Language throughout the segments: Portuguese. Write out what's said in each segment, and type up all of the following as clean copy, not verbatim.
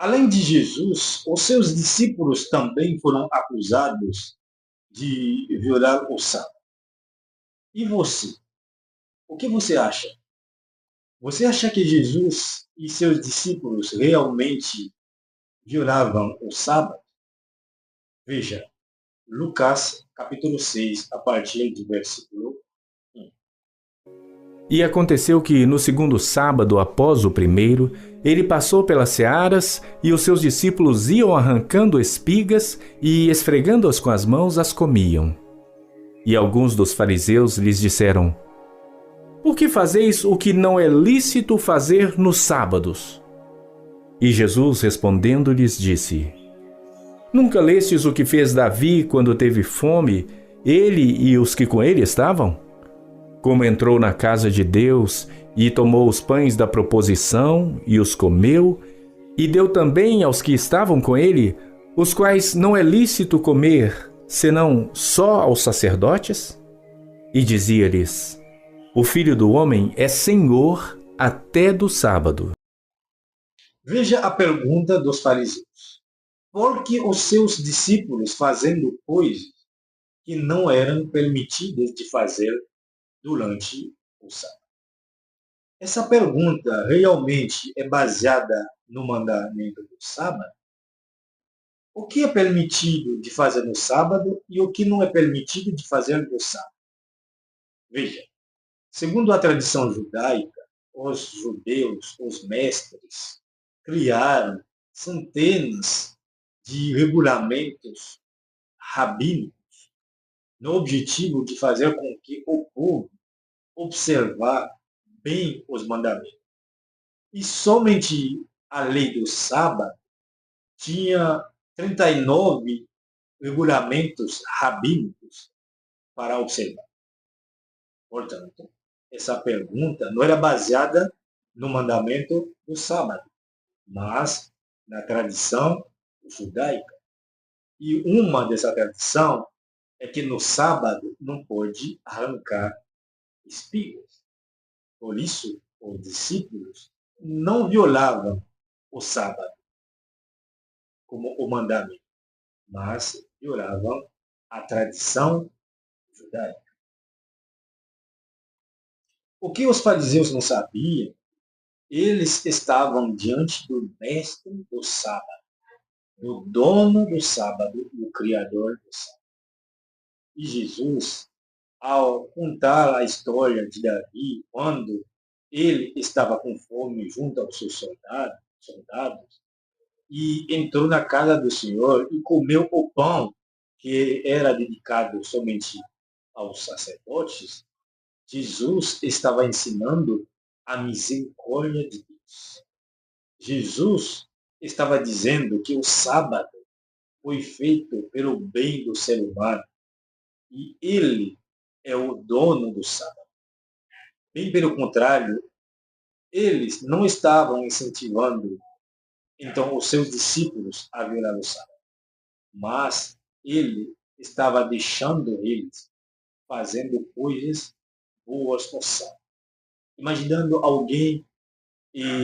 Além de Jesus, os seus discípulos também foram acusados de violar o sábado. E você? O que você acha? Você acha que Jesus e seus discípulos realmente violavam o sábado? Veja, Lucas, capítulo 6, a partir do versículo 1. E aconteceu que, no segundo sábado após o primeiro, ele passou pelas searas, e os seus discípulos iam arrancando espigas e, esfregando-as com as mãos, as comiam. E alguns dos fariseus lhes disseram: Por que fazeis o que não é lícito fazer nos sábados? E Jesus, respondendo-lhes, disse: Nunca lestes o que fez Davi quando teve fome, ele e os que com ele estavam? Como entrou na casa de Deus e tomou os pães da proposição e os comeu, e deu também aos que estavam com ele, os quais não é lícito comer, senão só aos sacerdotes? E dizia-lhes: O Filho do Homem é Senhor até do sábado. Veja a pergunta dos fariseus. Por que os seus discípulos fazendo coisas que não eram permitidas de fazer durante o sábado? Essa pergunta realmente é baseada no mandamento do sábado? O que é permitido de fazer no sábado e o que não é permitido de fazer no sábado? Veja, segundo a tradição judaica, os judeus, os mestres, criaram centenas de regulamentos rabínicos no objetivo de fazer com que o povo observar bem os mandamentos. E somente a lei do sábado tinha 39 regulamentos rabínicos para observar. Portanto, essa pergunta não era baseada no mandamento do sábado, mas na tradição judaica. E uma dessa tradição é que no sábado não pode arrancar espigas. Por isso, os discípulos não violavam o sábado como o mandamento, mas violavam a tradição judaica. O que os fariseus não sabiam, eles estavam diante do mestre do sábado, do dono do sábado, do criador do sábado. E Jesus, ao contar a história de Davi, quando ele estava com fome junto aos seus soldados, e entrou na casa do Senhor e comeu o pão que era dedicado somente aos sacerdotes, Jesus estava ensinando a misericórdia de Deus. Jesus estava dizendo que o sábado foi feito pelo bem do ser humano e ele é o dono do sábado. Bem pelo contrário, eles não estavam incentivando então os seus discípulos a violar o sábado, mas ele estava deixando eles fazendo coisas boas no sábado. Imaginando alguém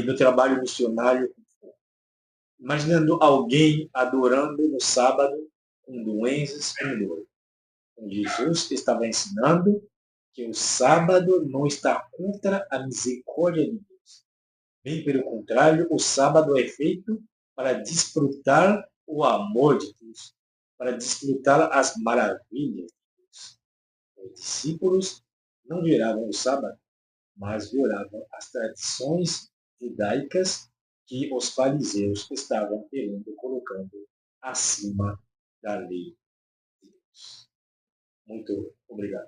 no trabalho missionário, imaginando alguém adorando no sábado com doenças, com dor. Jesus estava ensinando que o sábado não está contra a misericórdia de Deus. Bem pelo contrário, o sábado é feito para desfrutar o amor de Deus, para desfrutar as maravilhas de Deus. Os discípulos não violavam o sábado, mas violavam as tradições judaicas que os fariseus estavam querendo, colocando acima da lei de Deus. Muito obrigado.